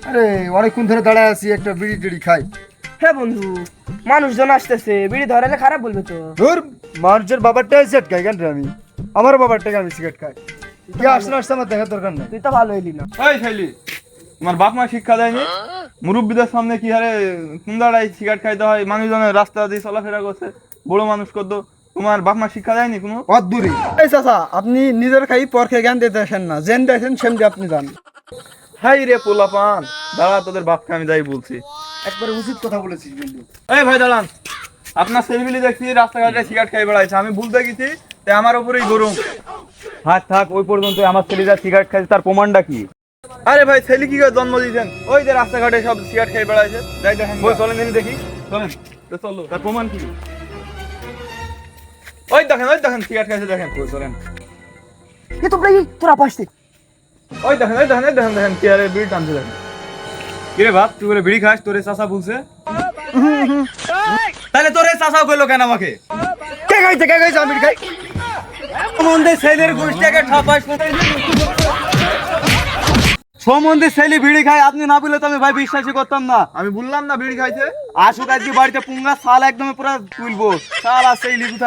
আরে অনেকক্ষণ ধরে দাঁড়ায় আছি, একটা বিড়ি টিড়ি খাই। হ্যাঁ বন্ধু, মানুষজন আসতেছে, বিড়ি ধরালে খারাপ বলবে তো। ধুর, মানুষের বাবারটাই সিগারেট খাই কেন রে আমি? আমার বাবারটাকে আমি সিগারেট খাই। কি আসলে আসছে আমার দেখার দরকার নাই। তুই তো ভালো হইলি না। এই ছেলে, তোমার বাপ মা শিক্ষা দেয়নি? মুরব্বীদের সামনে কি হারে কুন্দাড়াই সিগারেট খাইতে হয়, মানুষজনের রাস্তা দিয়ে চলাফেরা করছে, বড় মানুষ করতো, তোমার বাপ মা শিক্ষা দেয়নি কোনো? অদ্দূরী। এই চাচা, আপনি নিজের খাই পরকে জ্ঞান দিতে আসেন না, জেন দেখেন সেমনি আপনি যান। হাই রে পোলাপান, দাঁড়া তোদের বাপকে আমি যাই বলছি। একবারে উচিত কথা বলেছিস বন্ধু। এই ভাই দাঁড়ান, আপনার ছেলেমিলি দেখছি রাস্তাঘাটে সিগারেট খাই বেড়াইছে, আমি ভুলতে গেছি, তাই আমার উপরেই গরম। থাক থাক, ওই পর্যন্ত। আমার ছেলেরা সিগারেট খাইছে, তার প্রমাণটা কি? আরে ভাই ছেলে কি করে জন্ম দিয়েছেন? ওই যে রাস্তাঘাটে সব সিগারেট খাই বেড়াইছে, যাই দেখেন। ওই চলেন দিনই দেখি। চলেন তো, চলো, তার প্রমাণ কি? ওই দেখেন সিগারেট খাইছে, দেখেন। ওই চলেন। এ তোমরা কি তোরা পাশতে? ওই দেখেন কি আরে বিড়ি টানছে, দেখেন। কিরে বাপ, তুই বলে বিড়ি খাস, তোরে চাচা বলছে? তাহলে তোরে চাচাও কইলো কেন আমাকে? কে খাইছে আমি খাই। সম্বন্ধে ছেলের গোষ্ঠীকে ঠাপাস, সম্বন্ধে ছেলে বিড়ি খায়, আপনি না বললে তো আমি ভাই বিশ্বাসই করতাম না। আমি বললাম না বিড়ি খাইছে। আসুক আজকে বাড়িতে পুঙ্গা সাল একদম পুরো তুলবো, সাল আছে এই লিখু